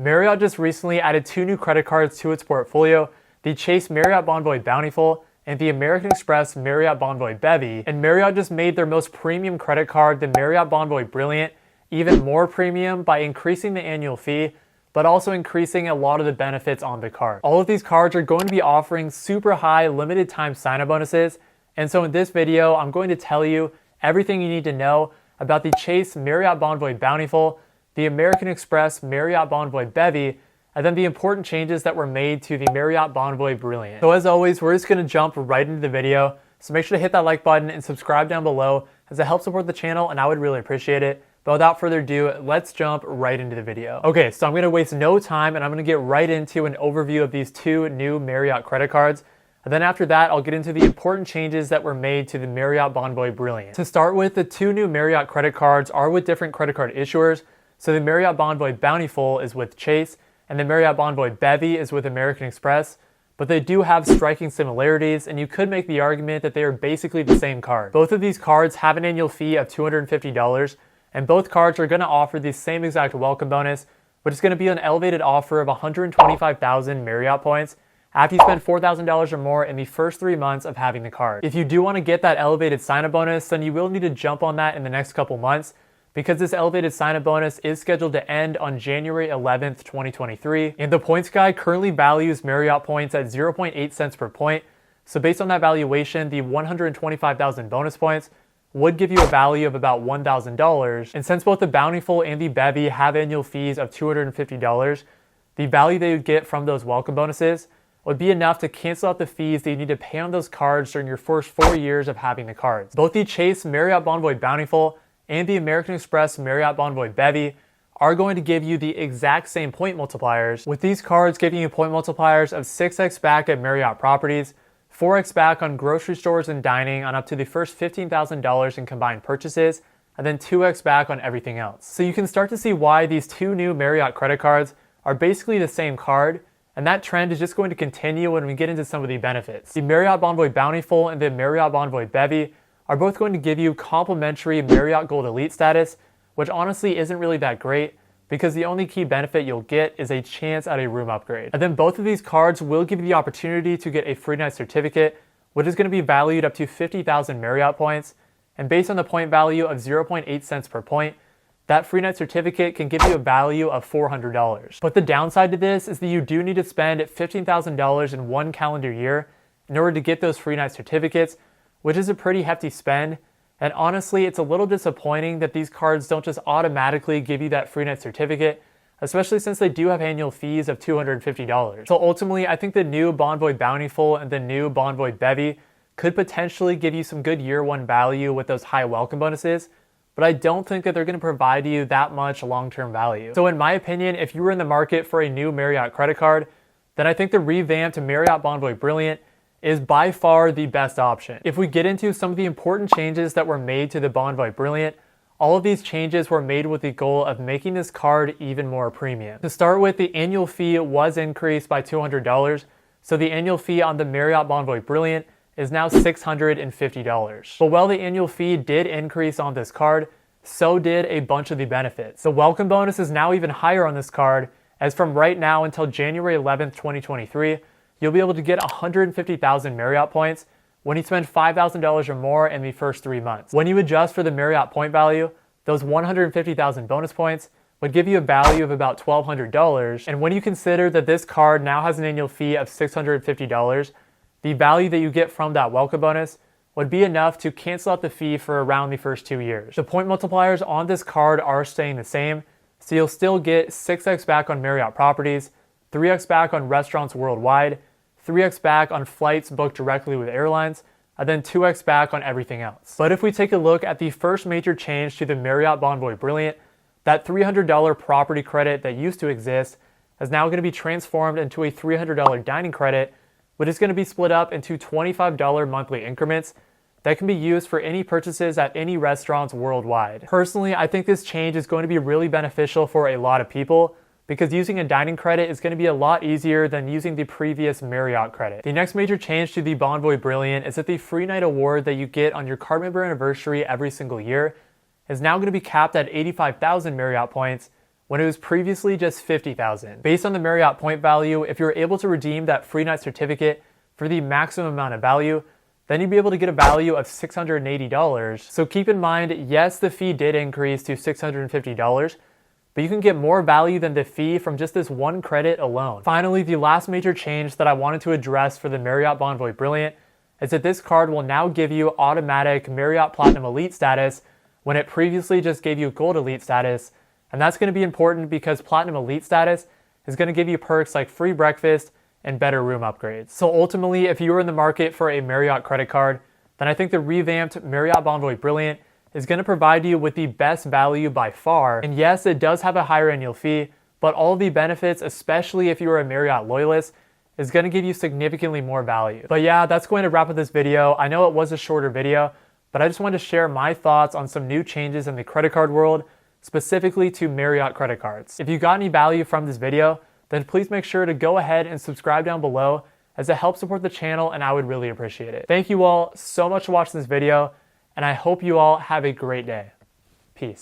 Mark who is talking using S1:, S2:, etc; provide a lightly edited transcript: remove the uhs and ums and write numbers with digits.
S1: Marriott just recently added 2 new credit cards to its portfolio, the Chase Marriott Bonvoy Bountiful and the American Express Marriott Bonvoy Bevy, and Marriott just made their most premium credit card, the Marriott Bonvoy Brilliant, even more premium by increasing the annual fee, but also increasing a lot of the benefits on the card. All of these cards are going to be offering super high limited time sign-up bonuses, and so in this video, I'm going to tell you everything you need to know about the Chase Marriott Bonvoy Bountiful, the American Express Marriott Bonvoy Bevy, and then the important changes that were made to the Marriott Bonvoy Brilliant. So as always, we're just going to jump right into the video, so make sure to hit that like button and subscribe down below as it helps support the channel and I would really appreciate it. But without further ado, let's jump right into the video. Okay, so I'm going to waste no time and I'm going to get right into an overview of these 2 new Marriott credit cards. And then after that, I'll get into the important changes that were made to the Marriott Bonvoy Brilliant. To start with, the 2 new Marriott credit cards are with different credit card issuers. So the Marriott Bonvoy Bountiful is with Chase, and the Marriott Bonvoy Bevy is with American Express. But they do have striking similarities, and you could make the argument that they are basically the same card. Both of these cards have an annual fee of $250, and both cards are going to offer the same exact welcome bonus, which is going to be an elevated offer of 125,000 Marriott points after you spend $4,000 or more in the first 3 months of having the card. If you do want to get that elevated sign-up bonus, then you will need to jump on that in the next couple months, because this elevated sign-up bonus is scheduled to end on January 11th, 2023. And the points guide currently values Marriott points at 0.8 cents per point. So based on that valuation, the 125,000 bonus points would give you a value of about $1,000. And since both the Bountiful and the Bevy have annual fees of $250, the value that you get from those welcome bonuses would be enough to cancel out the fees that you need to pay on those cards during your first 4 years of having the cards. Both the Chase Marriott Bonvoy Bountiful and the American Express Marriott Bonvoy Bevy are going to give you the exact same point multipliers, with these cards giving you point multipliers of 6x back at Marriott properties, 4x back on grocery stores and dining on up to the first $15,000 in combined purchases, and then 2x back on everything else. So you can start to see why these 2 new Marriott credit cards are basically the same card, and that trend is just going to continue when we get into some of the benefits. The Marriott Bonvoy Bountiful and the Marriott Bonvoy Bevy are both going to give you complimentary Marriott Gold Elite status, which honestly isn't really that great because the only key benefit you'll get is a chance at a room upgrade. And then both of these cards will give you the opportunity to get a free night certificate, which is going to be valued up to 50,000 Marriott points. And based on the point value of 0.8 cents per point, that free night certificate can give you a value of $400. But the downside to this is that you do need to spend $15,000 in 1 calendar year in order to get those free night certificates, which is a pretty hefty spend. And honestly, it's a little disappointing that these cards don't just automatically give you that free night certificate, especially since they do have annual fees of $250. So ultimately, I think the new Bonvoy Bountiful and the new Bonvoy Bevy could potentially give you some good year 1 value with those high welcome bonuses, but I don't think that they're going to provide you that much long-term value. So in my opinion, if you were in the market for a new Marriott credit card, then I think the revamped Marriott Bonvoy Brilliant is by far the best option. If we get into some of the important changes that were made to the Bonvoy Brilliant, all of these changes were made with the goal of making this card even more premium. To start with, the annual fee was increased by $200, so the annual fee on the Marriott Bonvoy Brilliant is now $650. But while the annual fee did increase on this card, so did a bunch of the benefits. The welcome bonus is now even higher on this card, as from right now until January 11th, 2023, you'll be able to get 150,000 Marriott points when you spend $5,000 or more in the first 3 months. When you adjust for the Marriott point value, those 150,000 bonus points would give you a value of about $1,200. And when you consider that this card now has an annual fee of $650, the value that you get from that welcome bonus would be enough to cancel out the fee for around the first 2 years. The point multipliers on this card are staying the same, so you'll still get 6x back on Marriott properties, 3x back on restaurants worldwide, 3x back on flights booked directly with airlines, and then 2x back on everything else. But if we take a look at the first major change to the Marriott Bonvoy Brilliant, that $300 property credit that used to exist is now going to be transformed into a $300 dining credit, which is going to be split up into $25 monthly increments that can be used for any purchases at any restaurants worldwide. Personally, I think this change is going to be really beneficial for a lot of people because using a dining credit is going to be a lot easier than using the previous Marriott credit. The next major change to the Bonvoy Brilliant is that the free night award that you get on your card member anniversary every single year is now going to be capped at 85,000 Marriott points, when it was previously just $50,000. Based on the Marriott point value, if you're able to redeem that free night certificate for the maximum amount of value, then you'd be able to get a value of $680. So keep in mind, yes, the fee did increase to $650, but you can get more value than the fee from just this one credit alone. Finally, the last major change that I wanted to address for the Marriott Bonvoy Brilliant is that this card will now give you automatic Marriott Platinum Elite status when it previously just gave you Gold Elite status. And that's going to be important because Platinum Elite status is going to give you perks like free breakfast and better room upgrades. So ultimately, if you were in the market for a Marriott credit card, then I think the revamped Marriott Bonvoy Brilliant is going to provide you with the best value by far. And yes, it does have a higher annual fee, but all of the benefits, especially if you are a Marriott loyalist, is going to give you significantly more value. But yeah, that's going to wrap up this video. I know it was a shorter video, but I just wanted to share my thoughts on some new changes in the credit card world, specifically to Marriott credit cards. If you got any value from this video, then please make sure to go ahead and subscribe down below, as it helps support the channel and I would really appreciate it. Thank you all so much for watching this video, and I hope you all have a great day. Peace.